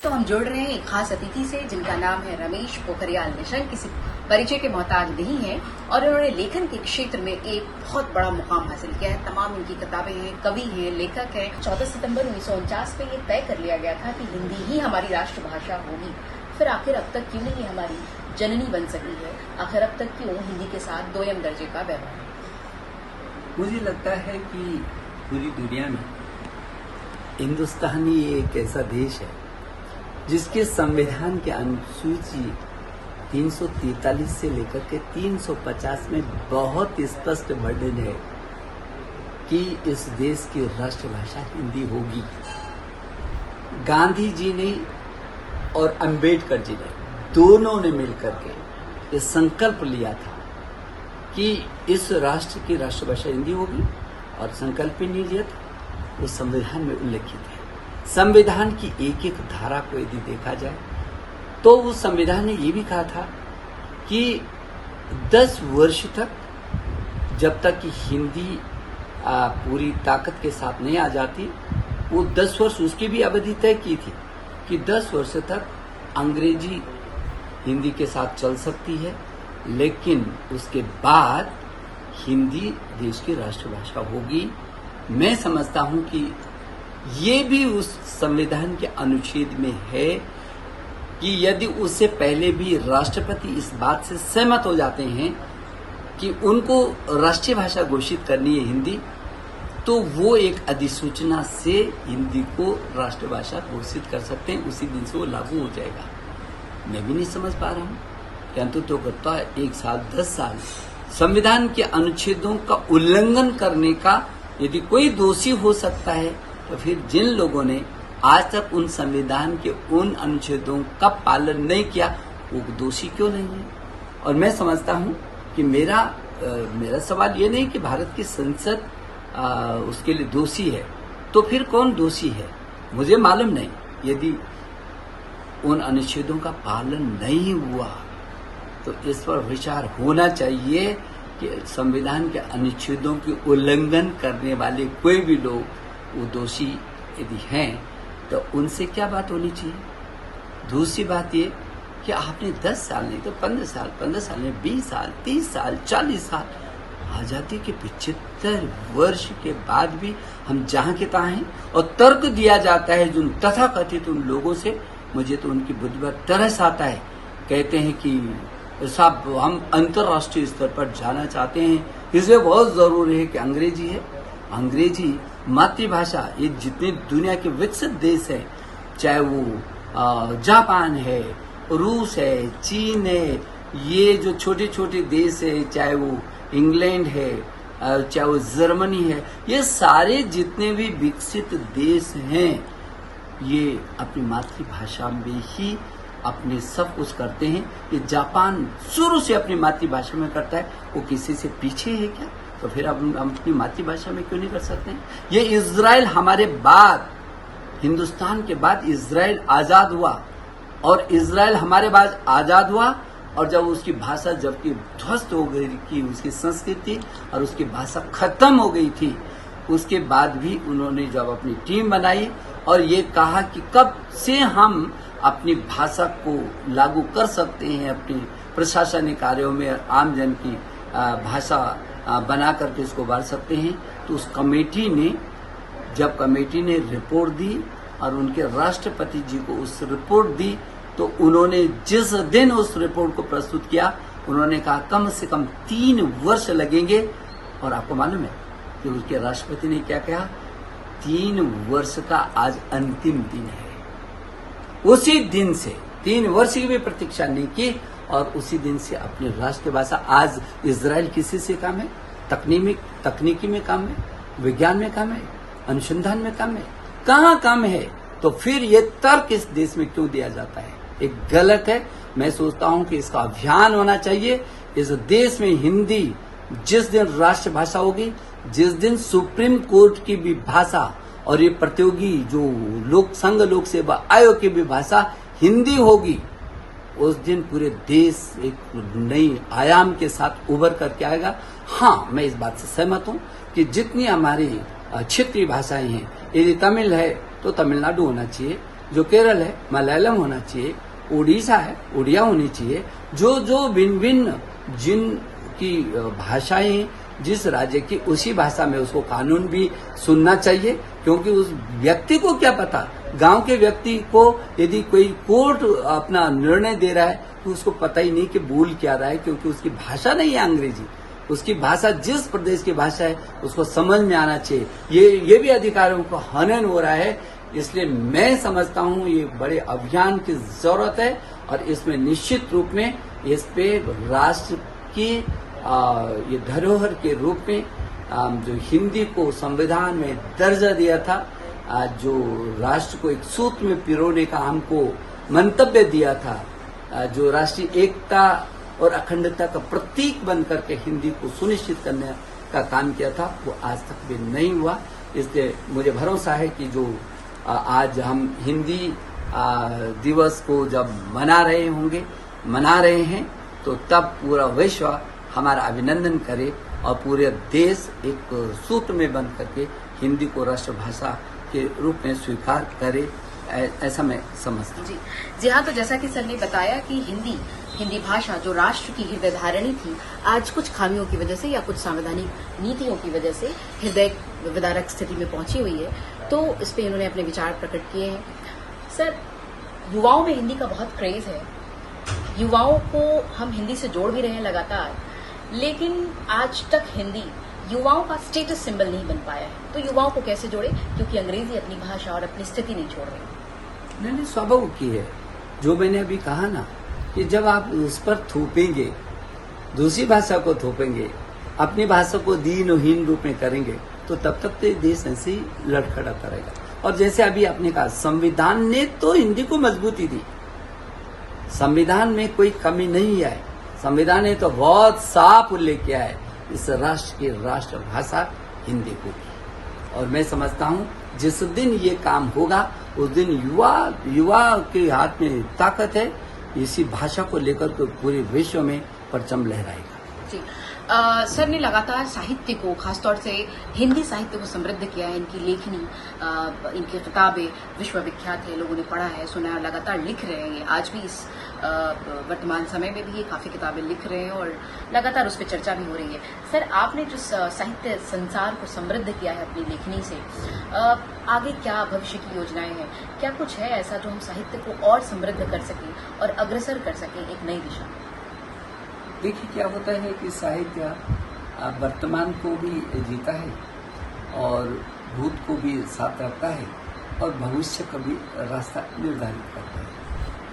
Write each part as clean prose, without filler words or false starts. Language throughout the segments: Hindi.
तो हम जुड़ रहे हैं एक खास अतिथि से जिनका नाम है रमेश पोखरियाल निशंक। किसी परिचय के मोहताज नहीं है और उन्होंने लेखन के क्षेत्र में एक बहुत बड़ा मुकाम हासिल किया है। तमाम इनकी किताबें हैं, कवि हैं, लेखक हैं। 14 सितंबर 1949 में ये तय कर लिया गया था कि हिंदी ही हमारी राष्ट्रभाषा होगी। फिर आखिर अब तक क्यों नहीं हमारी जननी बन सकी है? आखिर अब तक क्यों हिंदी के साथ दोयम दर्जे का व्यवहार? मुझे लगता है कि पूरी दुनिया में हिंदुस्तानी एक ऐसा देश है जिसके संविधान की अनुसूची 343 से लेकर के 350 में बहुत स्पष्ट वर्णन है कि इस देश की राष्ट्रभाषा हिंदी होगी। गांधी जी ने और अंबेडकर जी ने दोनों ने मिलकर के ये संकल्प लिया था कि इस राष्ट्र की राष्ट्रभाषा हिंदी होगी, और संकल्प ही नहीं लिया था, वो संविधान में उल्लेखित है। संविधान की एक एक धारा को यदि देखा जाए तो उस संविधान ने ये भी कहा था कि 10 वर्ष तक, जब तक कि हिंदी पूरी ताकत के साथ नहीं आ जाती, वो 10 वर्ष उसकी भी अवधि तय की थी कि 10 वर्ष तक अंग्रेजी हिंदी के साथ चल सकती है, लेकिन उसके बाद हिंदी देश की राष्ट्रभाषा होगी। मैं समझता हूं कि ये भी उस संविधान के अनुच्छेद में है कि यदि उससे पहले भी राष्ट्रपति इस बात से सहमत हो जाते हैं कि उनको राष्ट्रीय भाषा घोषित करनी है हिंदी, तो वो एक अधिसूचना से हिंदी को राष्ट्रभाषा घोषित कर सकते हैं। उसी दिन से वो लागू हो जाएगा। मैं भी नहीं समझ पा रहा हूँ, किंतु तो करता है 1 साल 10 साल संविधान के अनुच्छेदों का उल्लंघन करने का यदि कोई दोषी हो सकता है, तो फिर जिन लोगों ने आज तक उन संविधान के उन अनुच्छेदों का पालन नहीं किया, वो दोषी क्यों नहीं है? और मैं समझता हूं कि मेरा सवाल ये नहीं कि भारत की संसद उसके लिए दोषी है, तो फिर कौन दोषी है? मुझे मालूम नहीं। यदि उन अनुच्छेदों का पालन नहीं हुआ तो इस पर विचार होना चाहिए कि संविधान के अनुच्छेदों के उल्लंघन करने वाले कोई भी लोग वो दोषी यदि हैं तो उनसे क्या बात होनी चाहिए। दूसरी बात ये कि आपने 10 साल नहीं तो 15 साल में 20 साल, 30 साल, 40 साल, आजादी के 75 वर्ष के बाद भी हम जहां के तहां हैं, और तर्क दिया जाता है जो तथाकथित उन लोगों से। मुझे तो उनकी बुद्धि पर तरस आता है। कहते हैं कि साहब हम अंतर्राष्ट्रीय स्तर पर जाना चाहते हैं, इसलिए बहुत जरूरी है कि अंग्रेजी है। अंग्रेजी मातृभाषा, ये जितने दुनिया के विकसित देश हैं, चाहे वो जापान है, रूस है, चीन है, ये जो छोटे छोटे देश है, चाहे वो इंग्लैंड है, चाहे वो जर्मनी है, ये सारे जितने भी विकसित देश हैं, ये अपनी मातृभाषा में ही अपने सब कुछ करते हैं। ये जापान शुरू से अपनी मातृभाषा में करता है, वो किसी से पीछे है क्या? तो फिर हम अपनी मातृभाषा में क्यों नहीं कर सकते हैं? ये इजराइल हमारे बाद, हिंदुस्तान के बाद इजराइल आजाद हुआ, और इजराइल हमारे बाद आजाद हुआ, और जब उसकी भाषा जबकि ध्वस्त हो गई कि उसकी संस्कृति और उसकी भाषा खत्म हो गई थी, उसके बाद भी उन्होंने जब अपनी टीम बनाई और ये कहा कि कब से हम अपनी भाषा को लागू कर सकते हैं अपने प्रशासनिक कार्यों में, आम जन की भाषा बना करके इसको बढ़ सकते हैं, तो उस कमेटी ने, जब कमेटी ने रिपोर्ट दी और उनके राष्ट्रपति जी को उस रिपोर्ट दी, तो उन्होंने जिस दिन उस रिपोर्ट को प्रस्तुत किया, उन्होंने कहा कम से कम 3 वर्ष लगेंगे। और आपको मालूम है कि उसके राष्ट्रपति ने क्या कहा? 3 वर्ष का आज अंतिम दिन है। उसी दिन से 3 वर्ष की भी प्रतीक्षा नहीं की, और उसी दिन से अपनी राष्ट्रभाषा, आज इजराइल किसी से काम है? तकनीकी में काम है, विज्ञान में काम है, अनुसंधान में काम है, कहाँ काम है? तो फिर ये तर्क इस देश में क्यों दिया जाता है? एक गलत है। मैं सोचता हूं कि इसका अभियान होना चाहिए। इस देश में हिंदी जिस दिन राष्ट्रभाषा होगी, जिस दिन सुप्रीम कोर्ट की भी भाषा और ये प्रतियोगी जो लोक सेवा आयोग की भी भाषा हिंदी होगी, उस दिन पूरे देश एक नई आयाम के साथ उभर करके आएगा। हाँ, मैं इस बात से सहमत हूँ कि जितनी हमारी क्षेत्रीय भाषाएं हैं, यदि तमिल है तो तमिलनाडु होना चाहिए, जो केरल है मलयालम होना चाहिए, उड़ीसा है उड़िया होनी चाहिए। जो भिन्न भिन्न जिनकी भाषाएं जिस राज्य की उसी भाषा में उसको कानून भी सुनना चाहिए, क्योंकि उस व्यक्ति को क्या पता, गांव के व्यक्ति को यदि कोई कोर्ट अपना निर्णय दे रहा है तो उसको पता ही नहीं कि बोल क्या रहा है, क्योंकि उसकी भाषा नहीं है अंग्रेजी, उसकी भाषा जिस प्रदेश की भाषा है उसको समझ में आना चाहिए। ये भी अधिकारों को हनन हो रहा है। इसलिए मैं समझता हूं ये बड़े अभियान की जरूरत है और इसमें निश्चित रूप में इस पे राष्ट्र की ये धरोहर के रूप में जो हिंदी को संविधान में दर्जा दिया था, जो राष्ट्र को एक सूत्र में पिरोने का हमको मंतव्य दिया था, जो राष्ट्रीय एकता और अखंडता का प्रतीक बन करके हिंदी को सुनिश्चित करने का काम किया था, वो आज तक भी नहीं हुआ। इसलिए मुझे भरोसा है कि जो आज हम हिंदी दिवस को जब मना रहे हैं तो तब पूरा विश्व हमारा अभिनंदन करे और पूरे देश एक सूत्र में बंध करके हिंदी को राष्ट्रभाषा के रूप में स्वीकार करे, ऐसा मैं समझता हूँ। जी हाँ, तो जैसा कि सर ने बताया कि हिंदी भाषा जो राष्ट्र की हृदय धारिणी थी, आज कुछ खामियों की वजह से या कुछ संवैधानिक नीतियों की वजह से हृदय विदारक स्थिति में पहुंची हुई है, तो इस पे इन्होंने अपने विचार प्रकट किए हैं। सर, युवाओं में हिंदी का बहुत क्रेज है, युवाओं को हम हिंदी से जोड़ भी रहे हैं लगातार, लेकिन आज तक हिंदी युवाओं का स्टेटस सिंबल नहीं बन पाया है। तो युवाओं को कैसे जोड़े, क्योंकि अंग्रेजी अपनी भाषा और अपनी स्थिति नहीं छोड़ रही। नहीं, स्वाभाविक की है। जो मैंने अभी कहा ना कि जब आप उस पर थोपेंगे, दूसरी भाषा को थोपेंगे, अपनी भाषा को दीनहीन रूप में करेंगे, तो तब तक तो देश ऐसे ही लड़खड़ाता रहेगा। और जैसे अभी आपने कहा, संविधान ने तो हिंदी को मजबूती दी, संविधान में कोई कमी नहीं है। संविधान ने तो बहुत साफ उल्लेख किया है इस राष्ट्र की राष्ट्रभाषा हिंदी को। और मैं समझता हूँ जिस दिन ये काम होगा उस दिन युवा के हाथ में ताकत है, इसी भाषा को लेकर के पूरे विश्व में परचम लहराएगा। जी, सर ने लगातार साहित्य को, खासतौर से हिंदी साहित्य को समृद्ध किया है। इनकी लेखनी, इनकी किताबें विश्वविख्यात है, लोगों ने पढ़ा है, सुना है, लगातार लिख रहे हैं। आज भी इस वर्तमान समय में भी ये काफी किताबें लिख रहे हैं और लगातार उस पर चर्चा भी हो रही है। सर, आपने जो साहित्य संसार को समृद्ध किया है अपनी लेखनी से, आगे क्या भविष्य की योजनाएं हैं? क्या कुछ है ऐसा जो हम साहित्य को और समृद्ध कर सकें और अग्रसर कर सकें एक नई दिशा में? देखिए, क्या होता है कि साहित्य वर्तमान को भी जीता है और भूत को भी साथ रखता है और भविष्य का भी रास्ता निर्धारित करता है।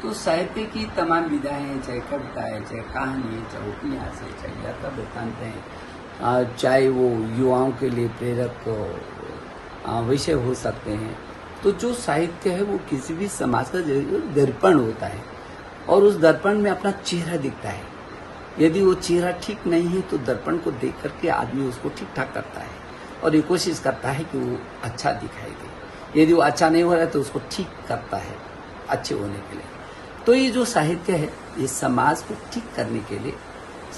तो साहित्य की तमाम विधाएं हैं, चाहे कविता है, चाहे कहानी है, चाहे उपन्यास है, चाहे यात्रा वृत्तांत है, चाहे वो युवाओं के लिए प्रेरक विषय हो सकते हैं। तो जो साहित्य है वो किसी भी समाज का दर्पण होता है और उस दर्पण में अपना चेहरा दिखता है। यदि वो चेहरा ठीक नहीं है तो दर्पण को देख करके आदमी उसको ठीक ठाक करता है और ये कोशिश करता है कि वो अच्छा दिखाई दे। यदि वो अच्छा नहीं हो रहा है तो उसको ठीक करता है अच्छे होने के लिए। तो ये जो साहित्य है ये समाज को ठीक करने के लिए,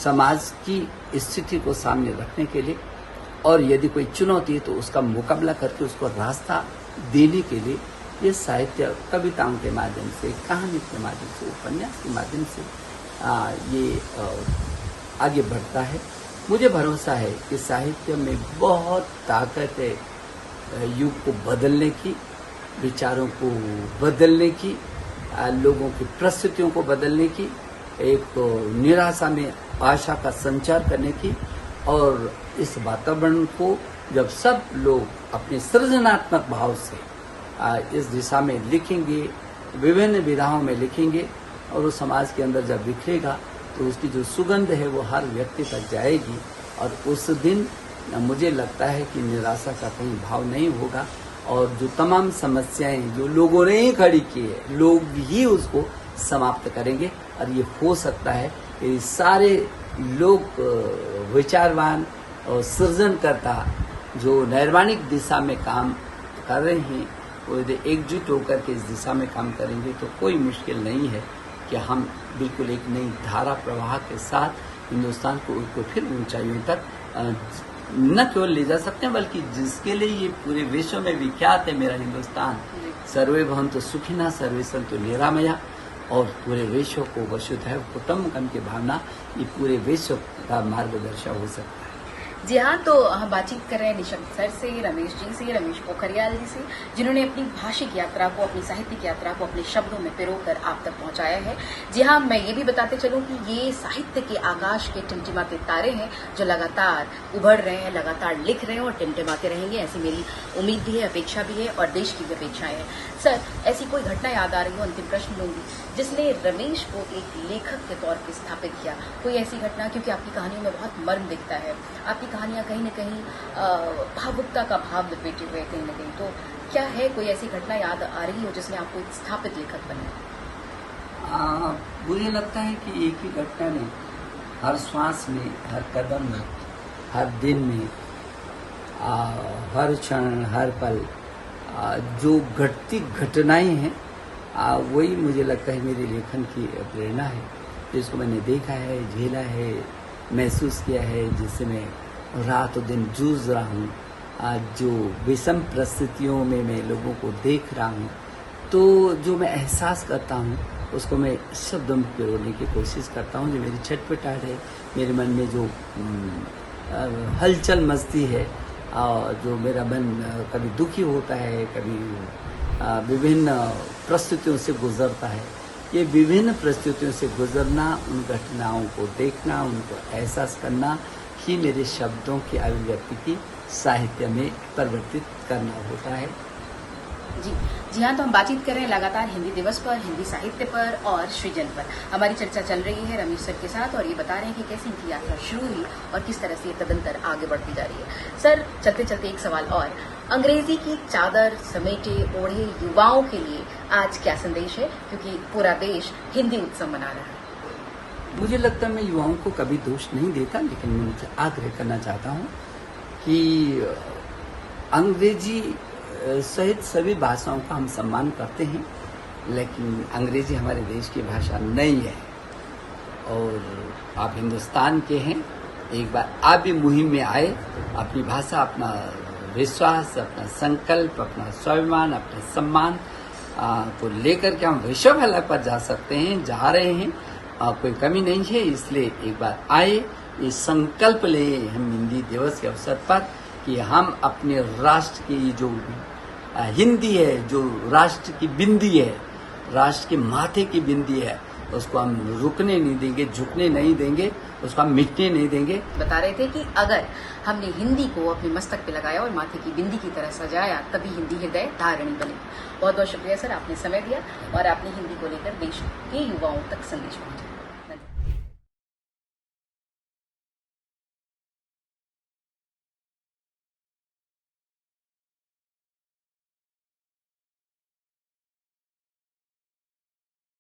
समाज की स्थिति को सामने रखने के लिए, और यदि कोई चुनौती है तो उसका मुकाबला करके उसको रास्ता देने के लिए ये साहित्य कविताओं के माध्यम से, कहानी के माध्यम से, उपन्यास के माध्यम से ये आगे बढ़ता है। मुझे भरोसा है कि साहित्य में बहुत ताकत है युग को बदलने की, विचारों को बदलने की, लोगों की परिस्थितियों को बदलने की, एक निराशा में आशा का संचार करने की। और इस वातावरण को जब सब लोग अपने सृजनात्मक भाव से इस दिशा में लिखेंगे, विभिन्न विधाओं में लिखेंगे और वो समाज के अंदर जब बिखरेगा तो उसकी जो सुगंध है वो हर व्यक्ति तक जाएगी और उस दिन मुझे लगता है कि निराशा का कहीं भाव नहीं होगा और जो तमाम समस्याएं जो लोगों ने ही खड़ी की है, लोग ही उसको समाप्त करेंगे। और ये हो सकता है कि सारे लोग विचारवान और सृजनकर्ता जो नैर्वाणिक दिशा में काम कर रहे हैं वो यदि एकजुट होकर के इस दिशा में काम करेंगे तो कोई मुश्किल नहीं है कि हम बिल्कुल एक नई धारा प्रवाह के साथ हिंदुस्तान को फिर ऊंचाइयों तक न केवल ले जा सकते हैं, बल्कि जिसके लिए ये पूरे विश्व में विख्यात है मेरा हिंदुस्तान, सर्वे भवन्तु सुखिनः सर्वे सन्तु निरामया, और पूरे विश्व को वसुधैव कुटुम्बकम की भावना ये पूरे विश्व का मार्गदर्शक हो सकता है। जी हाँ, तो हम बातचीत कर रहे हैं निशंक सर से, रमेश जी से, रमेश पोखरियाल जी से, जिन्होंने अपनी भाषिक यात्रा को, अपनी साहित्यिक यात्रा को अपने शब्दों में पिरोकर आप तक पहुंचाया है। जी हाँ, मैं ये भी बताते चलूं कि ये साहित्य के आकाश के टिमटिमाते तारे हैं जो लगातार उभर रहे हैं, लगातार लिख रहे हैं और टिमटिमाते रहेंगे, ऐसी मेरी उम्मीद भी है, अपेक्षा भी है और देश की भी अपेक्षाएं हैं। सर, ऐसी कोई घटना याद आ रही हो, अंतिम प्रश्न लूंगी, जिसने रमेश को एक लेखक के तौर पर स्थापित किया? कोई ऐसी घटना, क्योंकि आपकी कहानियों में बहुत मर्म दिखता है, आपकी कहानियां कहीं न कहीं भावुकता का भाव लपेटे हुए कहीं न कहीं, तो क्या है कोई ऐसी घटना याद आ रही हो जिसने आपको एक स्थापित लेखक बनाया? मुझे लगता है कि एक ही घटना ने हर श्वास में, हर कदम में, हर दिन में, हर क्षण, हर पल जो घटती घटनाएं हैं, वही मुझे लगता है मेरे लेखन की प्रेरणा है, जिसको मैंने देखा है, झेला है, महसूस किया है, जिससे मैं रात और दिन जूझ रहा हूँ, जो विषम परिस्थितियों में मैं लोगों को देख रहा हूँ, तो जो मैं एहसास करता हूँ उसको मैं शब्दों में पिरोने की कोशिश करता हूँ। जो मेरी छटपटाहट है, मेरे मन में जो हलचल मचती है, और जो मेरा मन कभी दुखी होता है, कभी विभिन्न परिस्थितियों से गुजरता है, ये विभिन्न परिस्थितियों से गुजरना, उन घटनाओं को देखना, उनको एहसास करना ही मेरे शब्दों की अभिव्यक्ति की साहित्य में परिवर्तित करना होता है। जी हाँ, तो हम बातचीत कर रहे हैं लगातार हिंदी दिवस पर, हिंदी साहित्य पर और सृजन पर। हमारी चर्चा चल रही है रमेश सर के साथ और ये बता रहे हैं कि कैसे इनकी यात्रा शुरू हुई और किस तरह से ये तदंतर आगे बढ़ती जा रही है। सर, चलते चलते एक सवाल और, अंग्रेजी की चादर समेटे ओढ़े युवाओं के लिए आज क्या संदेश है, क्योंकि पूरा देश हिंदी उत्सव मना रहा है? मुझे लगता है मैं युवाओं को कभी दोष नहीं देता, लेकिन मैं उनसे आग्रह करना चाहता हूँ कि अंग्रेजी सहित सभी भाषाओं का हम सम्मान करते हैं, लेकिन अंग्रेजी हमारे देश की भाषा नहीं है। और आप हिंदुस्तान के हैं, एक बार आप भी मुहिम में आए, अपनी भाषा, अपना विश्वास, अपना संकल्प, अपना स्वाभिमान, अपना सम्मान को लेकर के हम विश्व भला पर जा सकते हैं, जा रहे हैं, कोई कमी नहीं है। इसलिए एक बार आए, ये संकल्प ले हम हिंदी दिवस के अवसर पर कि हम अपने राष्ट्र की जो हिंदी है, जो राष्ट्र की बिंदी है, राष्ट्र के माथे की बिंदी है, उसको हम रुकने नहीं देंगे, झुकने नहीं देंगे, उसको हम मिटने नहीं देंगे। बता रहे थे कि अगर हमने हिंदी को अपने मस्तक पे लगाया और माथे की बिंदी की तरह सजाया, तभी हिंदी हृदय धारिणी बने। बहुत बहुत शुक्रिया सर, आपने समय दिया और आपने हिंदी को लेकर देश के युवाओं तक संदेश पहुंचाया।